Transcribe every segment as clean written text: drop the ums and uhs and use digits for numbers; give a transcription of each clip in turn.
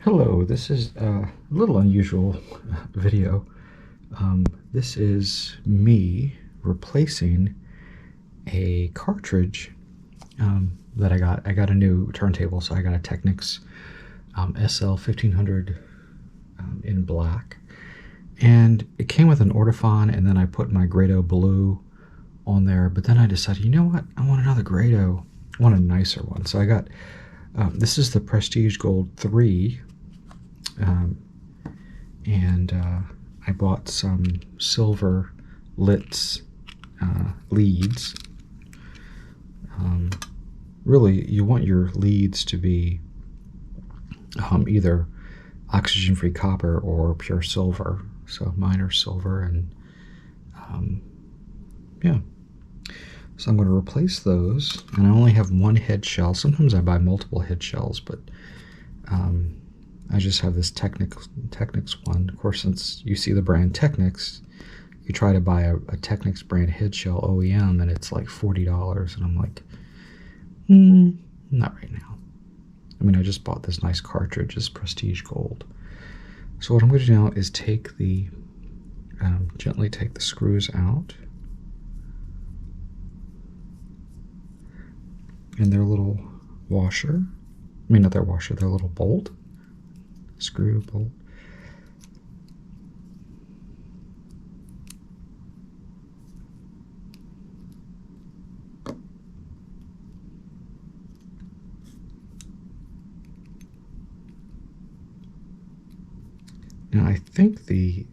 Hello, this is a little unusual video. This is me replacing a cartridge that I got. I got a new turntable, so I got a Technics Sl-1200 in black. And it came with an Ortophon, and then I put my Grado blue on there. But then I decided, you know what? I want another Grado. I want a nicer one. So I got, this is the Prestige Gold 3. I bought some silver lit leads. Really, you want your leads to be either oxygen-free copper or pure silver. So mine are silver, and yeah. So I'm going to replace those, and I only have one head shell. Sometimes I buy multiple head shells, but I just have this Technics one. Of course, since you see the brand Technics, you try to buy a Technics brand head shell OEM, and it's like $40, and I'm like, not right now. I mean, I just bought this nice cartridge, this Prestige Gold. So what I'm going to do now is take the, gently take the screws out, and their little washer, I mean not their washer, their little bolt, screw bolt. Now I think the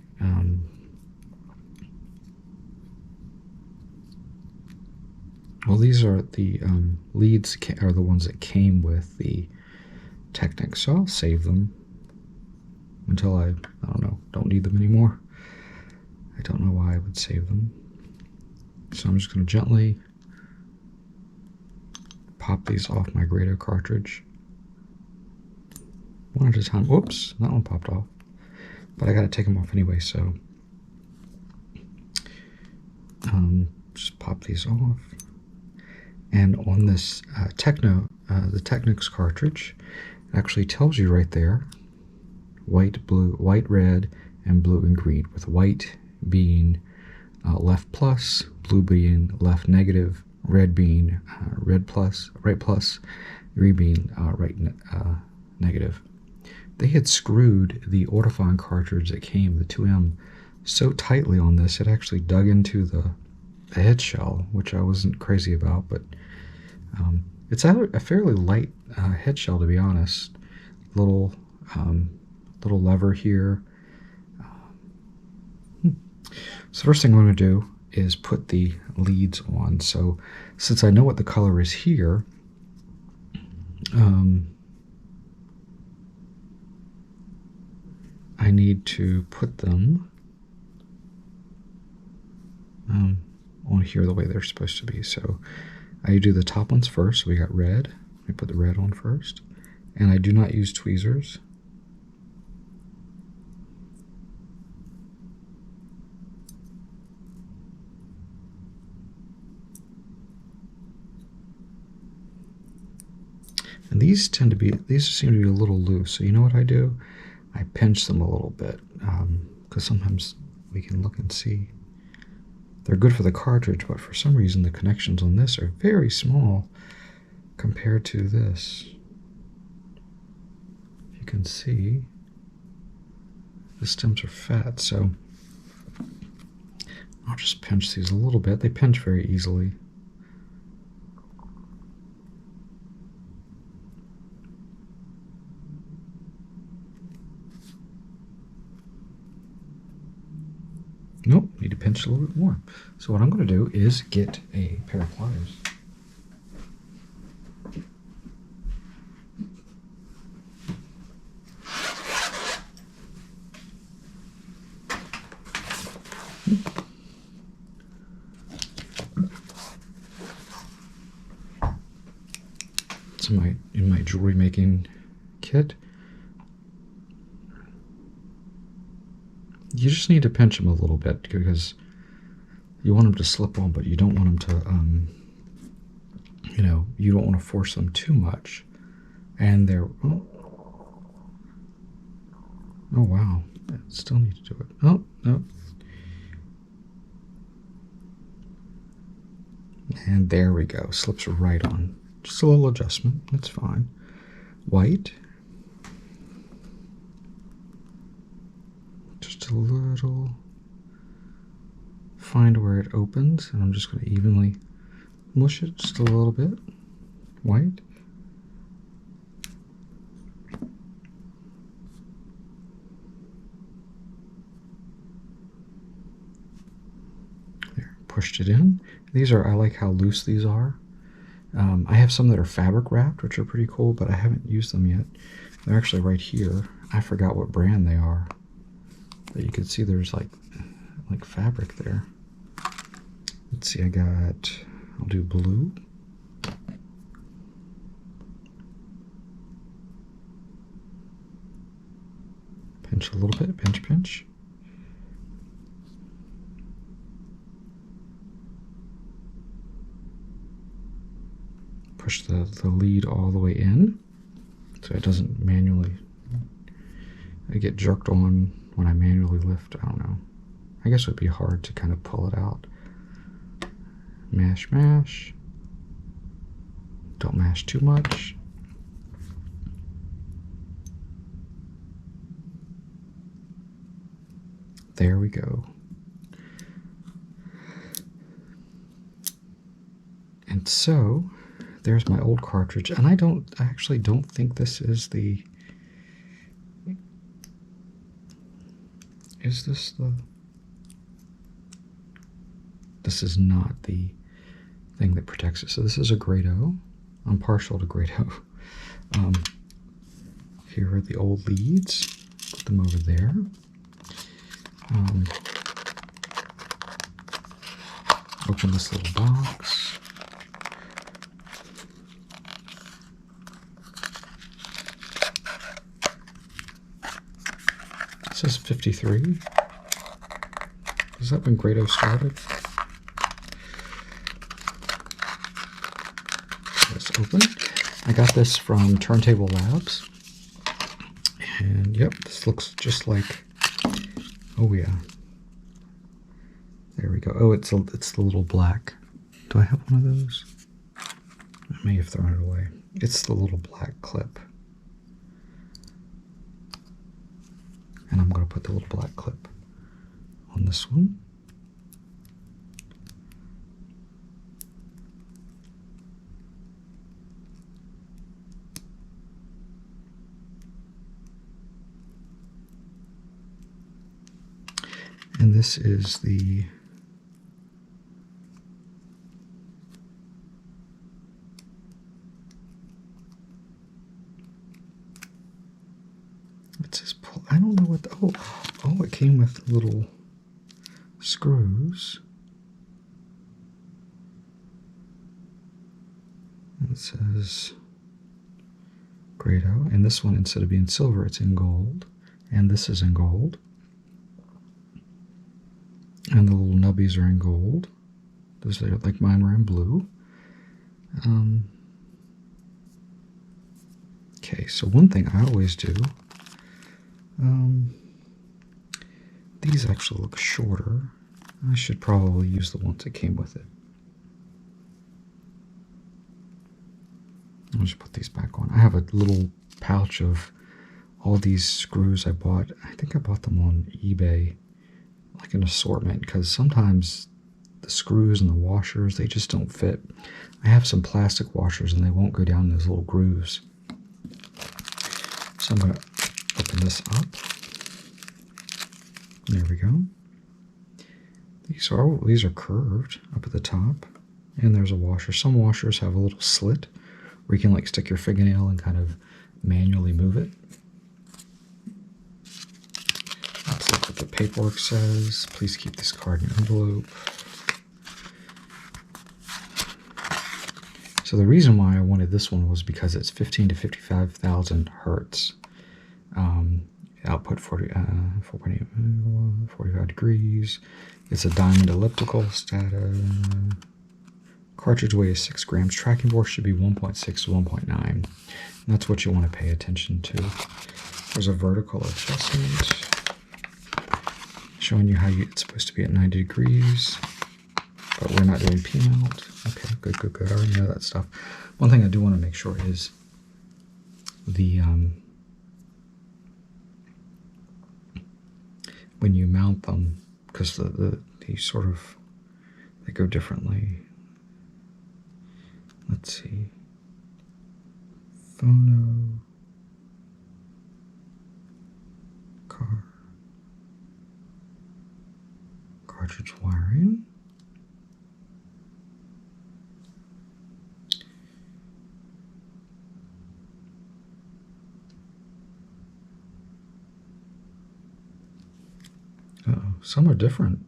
well, these are the leads are the ones that came with the Technics, so I'll save them until I don't know, don't need them anymore. I don't know why I would save them. So I'm just going to gently pop these off my Grado cartridge. One at a time. Whoops, that one popped off. But I got to take them off anyway, so just pop these off. And on this the Technics cartridge, it actually tells you right there, white, blue, white, red, and blue and green, with white being left plus, blue being left negative, red being right plus, green being right negative. They had screwed the Ortophon cartridge that came, the 2M, so tightly on this, it actually dug into the head shell, which I wasn't crazy about, but it's a fairly light head shell, to be honest. Little lever here. So first thing I'm going to do is put the leads on. So since I know what the color is here, I need to put them on here the way they're supposed to be. So I do the top ones first. So we got red. I put the red on first. And I do not use tweezers. And these seem to be a little loose. So you know what I do? I pinch them a little bit, because sometimes we can look and see. They're good for the cartridge, but for some reason the connections on this are very small compared to this. You can see the stems are fat, so I'll just pinch these a little bit. They pinch very easily. Nope, need to pinch a little bit more. So what I'm going to do is get a pair of pliers. It's in my jewelry making kit. You just need to pinch them a little bit because you want them to slip on, but you don't want them to, you don't want to force them too much. And they're, Oh wow, I still need to do it. Oh, no. And there we go, slips right on. Just a little adjustment, that's fine. White. Just a little. Find where it opens, and I'm just going to evenly mush it just a little bit. White. There, pushed it in. These are, I like how loose these are. I have some that are fabric wrapped, which are pretty cool, but I haven't used them yet. They're actually right here. I forgot what brand they are. But you can see there's like fabric there. Let's see, I'll do blue. Pinch a little bit, pinch, pinch. Push the lead all the way in so it doesn't manually, I get jerked on when I manually lift. I don't know. I guess it would be hard to kind of pull it out. Mash, mash. Don't mash too much. There we go. And so there's my old cartridge, and I actually don't think this is the, is this the, this is not the thing that protects it. So this is a Grado. I'm partial to Grado. Here are the old leads. Put them over there. Open this little box. It says 53. Is that when Grado started? Let's open. I got this from Turntable Labs. And yep, this looks just like, oh yeah. There we go. Oh, it's the little black. Do I have one of those? I may have thrown it away. It's the little black clip. And I'm going to put the little black clip on this one. And this is the I don't know what the, oh, it came with little screws. And it says Grado, and this one, instead of being silver, it's in gold, and this is in gold. And the little nubbies are in gold. Those are like mine were in blue. Okay, so one thing I always do, these actually look shorter. I should probably use the ones that came with it. I'll just put these back on. I have a little pouch of all these screws I bought. I think I bought them on eBay, like an assortment, because sometimes the screws and the washers, they just don't fit. I have some plastic washers and they won't go down those little grooves. So I'm going to open this up. There we go. These are curved up at the top, and there's a washer. Some washers have a little slit where you can like stick your fingernail and kind of manually move it. Let's look what the paperwork says. Please keep this card in an envelope. So the reason why I wanted this one was because it's 15 to 55,000 hertz. Output 45 degrees. It's a diamond elliptical status. Cartridge weighs 6 grams. Tracking force should be 1.6 to 1.9. That's what you want to pay attention to. There's a vertical adjustment showing you how it's supposed to be at 90 degrees, but we're not doing P-mount. Okay, good, good, good. I already know that stuff. One thing I do want to make sure is the when you mount them, because these sort of, they go differently. Let's see. Phono. Cartridge wiring. Uh-oh, some are different.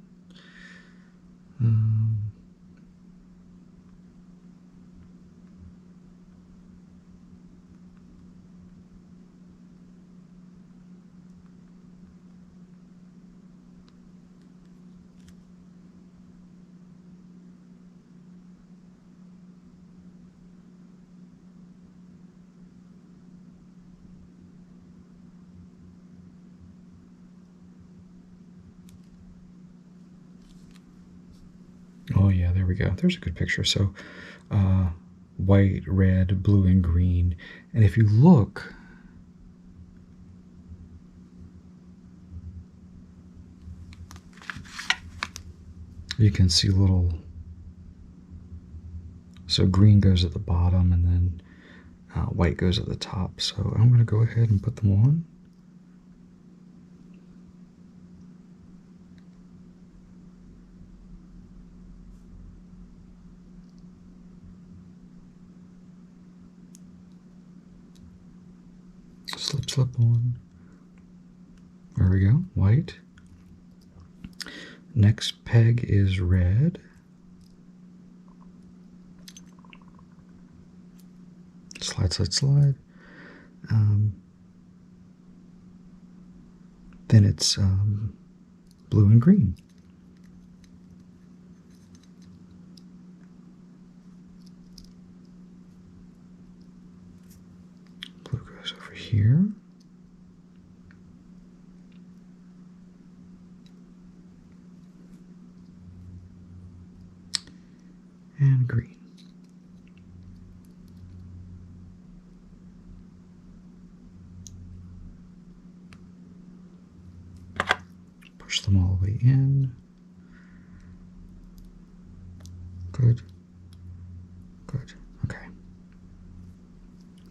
Oh yeah, there we go. There's a good picture. So white, red, blue, and green. And if you look, you can see little, so green goes at the bottom and then white goes at the top. So I'm going to go ahead and put them on. Slip, slip on. There we go, white. Next peg is red. Slide, slide, slide. Then it's blue and green. Blue goes over here. And green. Push them all the way in. Good. Good. Okay.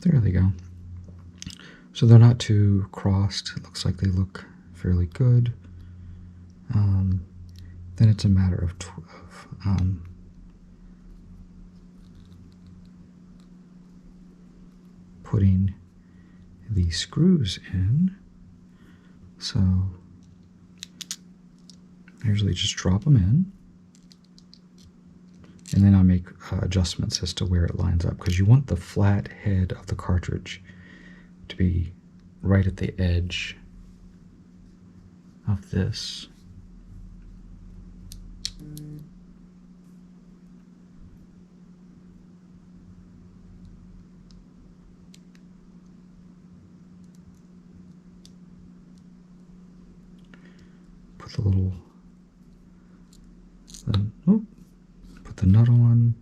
There they go. So they're not too crossed. It looks like they look fairly good. Then it's a matter of putting the screws in. So I usually just drop them in, and then I make adjustments as to where it lines up, because you want the flat head of the cartridge to be right at the edge of this. Put the little, put the nut on,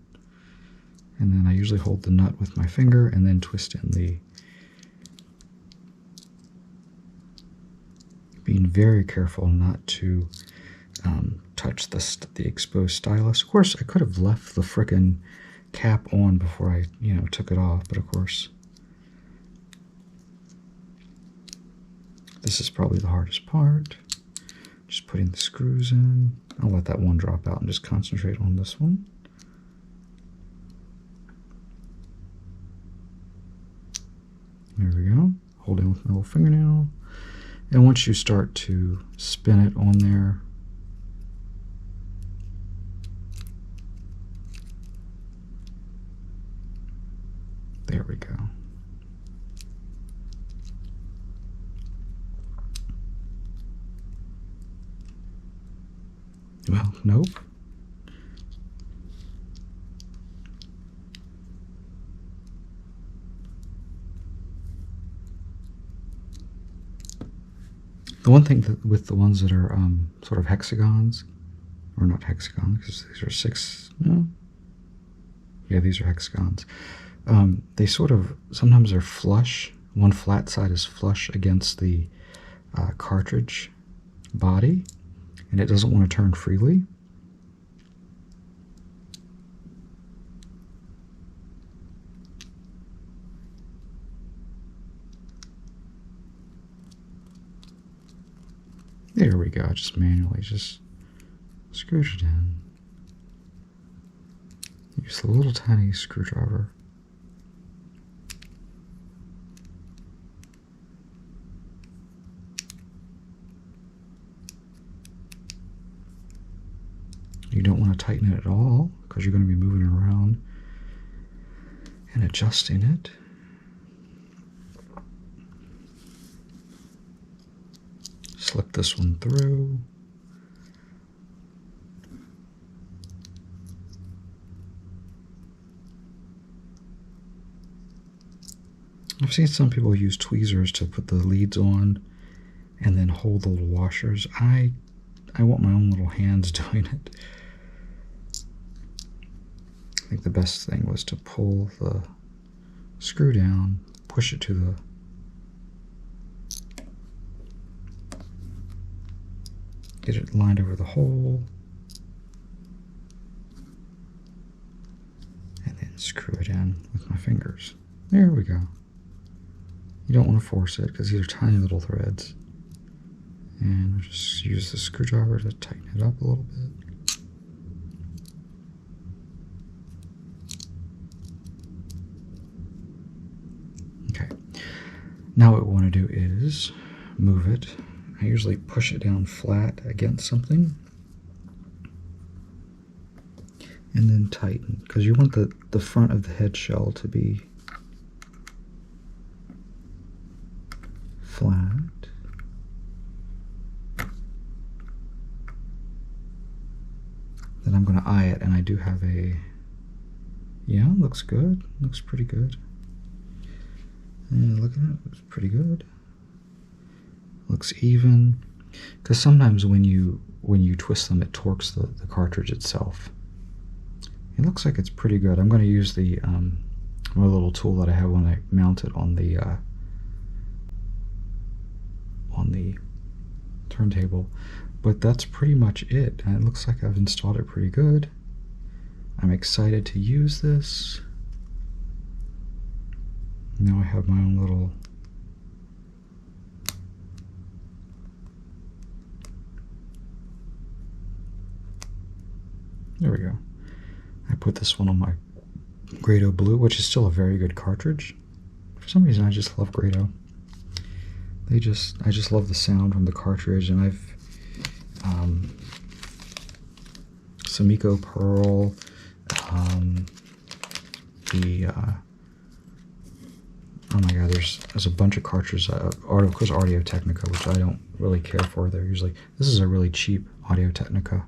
and then I usually hold the nut with my finger and then twist in the, being very careful not to touch the exposed stylus. Of course, I could have left the frickin' cap on before I, took it off, but of course, this is probably the hardest part. Just putting the screws in. I'll let that one drop out and just concentrate on this one. There we go. Holding with my little fingernail. And once you start to spin it on there, there we go. Well, nope. The one thing that with the ones that are sort of hexagons, or not hexagons, because these are 6, no? Yeah, these are hexagons. They sort of, sometimes they're flush. One flat side is flush against the cartridge body, and it doesn't want to turn freely. There we go, just manually, just screwed it in. Use the little tiny screwdriver. You don't want to tighten it at all because you're going to be moving around and adjusting it. Slip this one through. I've seen some people use tweezers to put the leads on and then hold the little washers. I want my own little hands doing it. I think the best thing was to pull the screw down, push it to the get it lined over the hole, and then screw it in with my fingers. There we go. You don't want to force it because these are tiny little threads. And just use the screwdriver to tighten it up a little bit. Okay. Now what we want to do is move it. I usually push it down flat against something and then tighten, because you want the front of the head shell to be flat. Then I'm going to eye it, and I do have a, yeah, looks good, looks pretty good. And look at it, it's pretty good. Looks even, because sometimes when you twist them, it torques the cartridge itself. It looks like it's pretty good. I'm going to use the my little tool that I have when I mount it on the turntable, but that's pretty much it. And it looks like I've installed it pretty good. I'm excited to use this. Now I have my own little there we go. I put this one on my Grado Blue, which is still a very good cartridge. For some reason, I just love Grado. I just love the sound from the cartridge, and I've Sumiko Pearl, oh my god, there's a bunch of cartridges. Of course, Audio Technica, which I don't really care for. They're usually, this is a really cheap Audio Technica.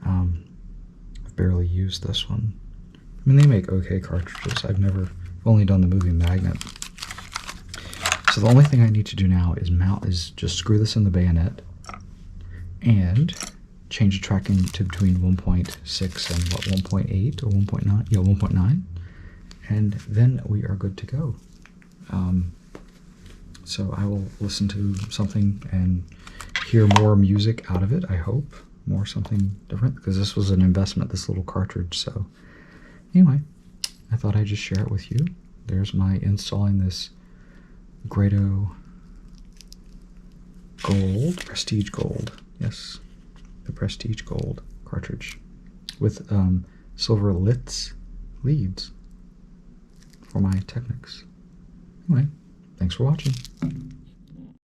I've barely used this one. I mean, they make okay cartridges. I've only done the moving magnet. So the only thing I need to do now is just screw this in the bayonet and change the tracking to between 1.6 and what, 1.8 or 1.9? Yeah, 1.9. And then we are good to go. So I will listen to something and hear more music out of it, I hope. More something different, because this was an investment, this little cartridge. So anyway, I thought I'd just share it with you. There's my installing this Grado Gold, Prestige Gold. Yes, the Prestige Gold cartridge with silver leads for my Technics. Anyway, thanks for watching.